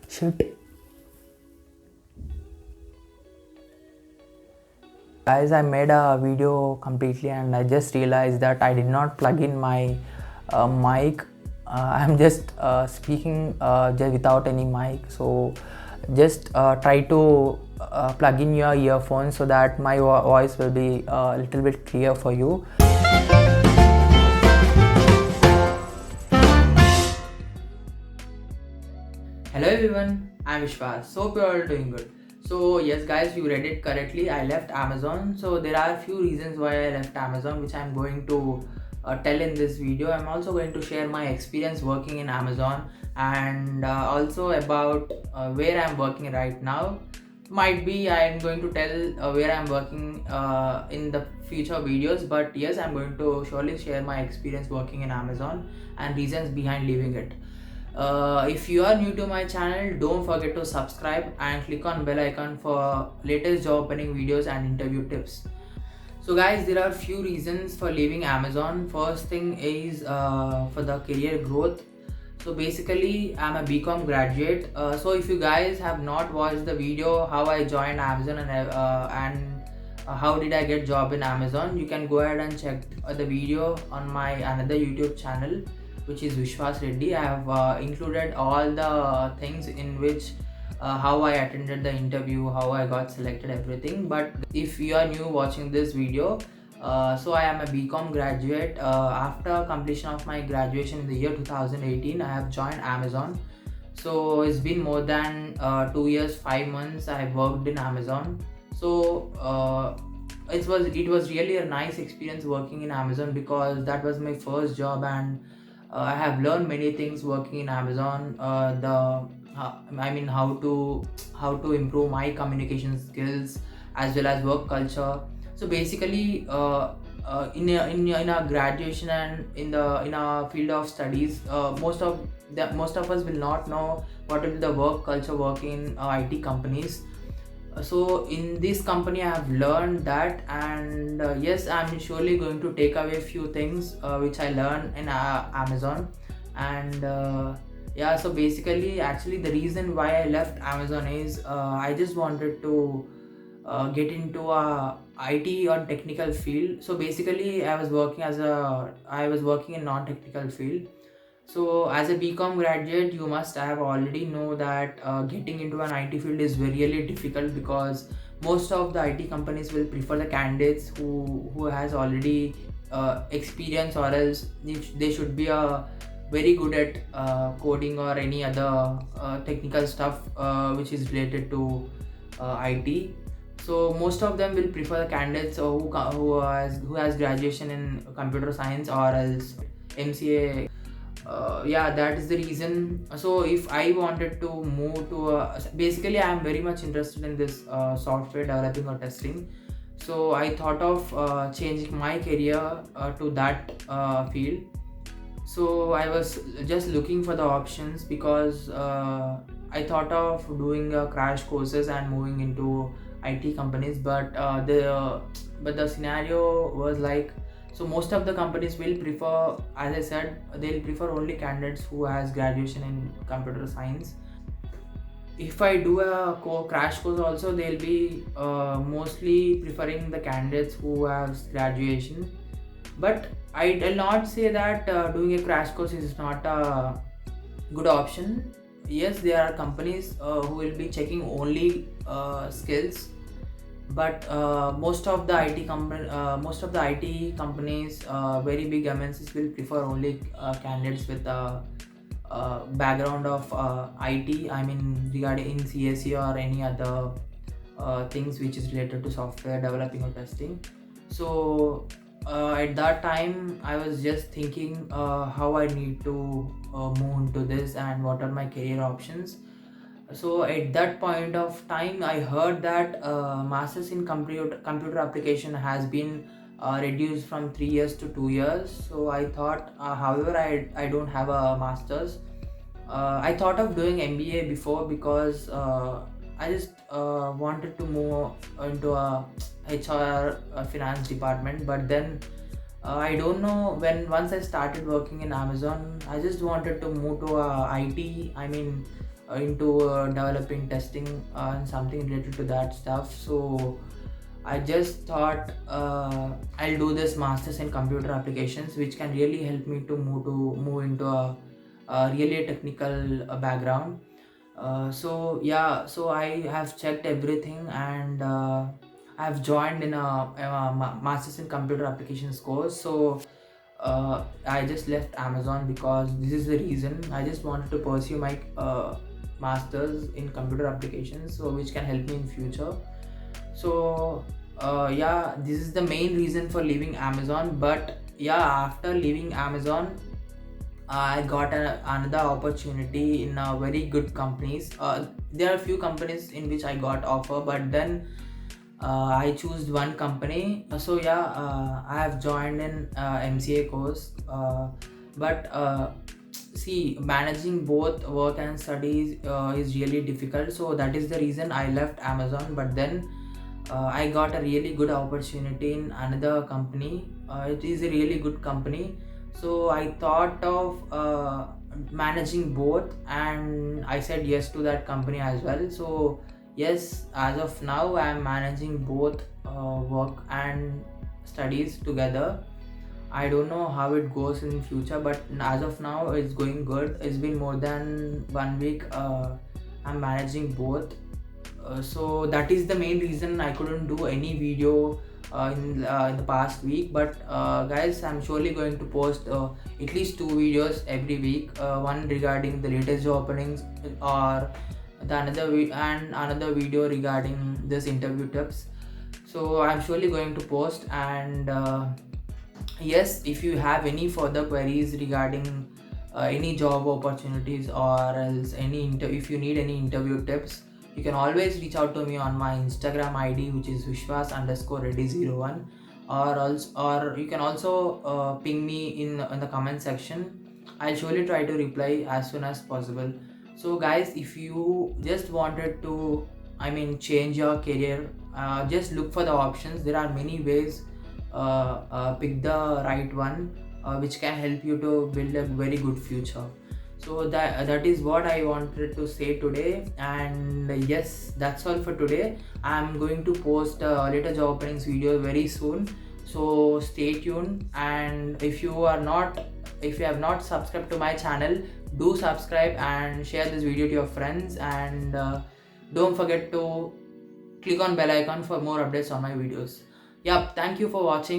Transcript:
Shit. Guys, I made a video completely and I just realized that I did not plug in my mic. I'm just speaking just without any mic. So just try to plug in your earphones so that my voice will be a little bit clear for you. Hello everyone, I'm Vishwas. Hope you're all doing good. So yes guys, you read it correctly. I left Amazon. So there are a few reasons why I left Amazon, which I'm going to tell in this video. I'm also going to share my experience working in Amazon and also about where I'm working right now. Might be I'm going to tell where I'm working in the future videos, but yes, I'm going to surely share my experience working in Amazon and reasons behind leaving it. If you are new to my channel, don't forget to subscribe and click on bell icon for latest job opening videos and interview tips. So guys, there are few reasons for leaving Amazon. First thing is for the career growth. So basically I'm a BCom graduate. So if you guys have not watched the video how I joined Amazon and how did I get job in Amazon, you can go ahead and check the video on my another YouTube channel, which is Vishwas Reddy. I have included all the things in which how I attended the interview, how I got selected, everything. But if you are new watching this video, so I am a BCom graduate. After completion of my graduation in the year 2018, I have joined Amazon. So it's been more than 2 years, 5 months I have worked in Amazon. So it was really a nice experience working in Amazon because that was my first job and I have learned many things working in Amazon. I mean how to improve my communication skills as well as work culture. So basically, in our graduation and in our field of studies, most of us will not know what will be the work culture working in IT companies. So in this company I have learned that, and yes, I'm surely going to take away few things which I learned in Amazon. And yeah, so basically actually the reason why I left Amazon is I just wanted to get into a IT or technical field. So basically I was working in non-technical field. So as a BCom graduate, you must have already know that getting into an IT field is really difficult because most of the IT companies will prefer the candidates who has already experience, or else they should be very good at coding or any other technical stuff which is related to IT. So most of them will prefer the candidates who has graduation in computer science or else MCA. Yeah, that is the reason. So if I wanted to move to basically I am very much interested in this software developing or testing. So I thought of changing my career to that field. So I was just looking for the options because I thought of doing crash courses and moving into IT companies, but the scenario was like, so most of the companies will prefer, as I said, they'll prefer only candidates who has graduation in computer science. If I do a crash course also, they'll be mostly preferring the candidates who have graduation. But I will not say that doing a crash course is not a good option. Yes, there are companies who will be checking only skills, but most of the IT companies, very big MNCs will prefer only candidates with a background of IT. I mean, regarding in CSE or any other things which is related to software developing or testing. So at that time I was just thinking how I need to move into this and what are my career options. So at that point of time I heard that masters in computer application has been reduced from 3 years to 2 years. So I thought, however, I don't have a masters. I thought of doing MBA before because I just wanted to move into a HR finance department. But then I don't know, once I started working in Amazon, I just wanted to move to a IT. I mean, into developing testing and something related to that stuff. So I just thought I'll do this masters in computer applications, which can really help me to move into a really technical background. So yeah, so I have checked everything, and I've joined in a masters in computer applications course. So I just left Amazon because this is the reason. I just wanted to pursue my masters in computer applications, so which can help me in future. So yeah, this is the main reason for leaving Amazon. But yeah, after leaving Amazon, I got another opportunity in very good companies. There are a few companies in which I got offer, but then I choose one company. So yeah, I have joined in MCA course. But see, managing both work and studies is really difficult. So that is the reason I left Amazon. But then I got a really good opportunity in another company. It is a really good company. So I thought of managing both, and I said yes to that company as well. So yes, as of now I am managing both work and studies together. I don't know how it goes in future, but as of now it's going good. It's been more than 1 week. I'm managing both. So that is the main reason I couldn't do any video in the past week. But guys, I'm surely going to post at least 2 videos every week. One regarding the latest job openings, or and another video regarding this interview tips. So I'm surely going to post. And yes, if you have any further queries regarding any job opportunities, or else if you need any interview tips, you can always reach out to me on my Instagram ID, which is vishwas_reddy01, or you can also ping me in the comment section. I'll surely try to reply as soon as possible. So guys, if you just wanted to, change your career, just look for the options. There are many ways. Pick the right one, which can help you to build a very good future. So that is what I wanted to say today. And yes, that's all for today. I'm going to post later job openings video very soon, so stay tuned. And if you have not subscribed to my channel, do subscribe and share this video to your friends. And don't forget to click on bell icon for more updates on my videos. Yep, thank you for watching.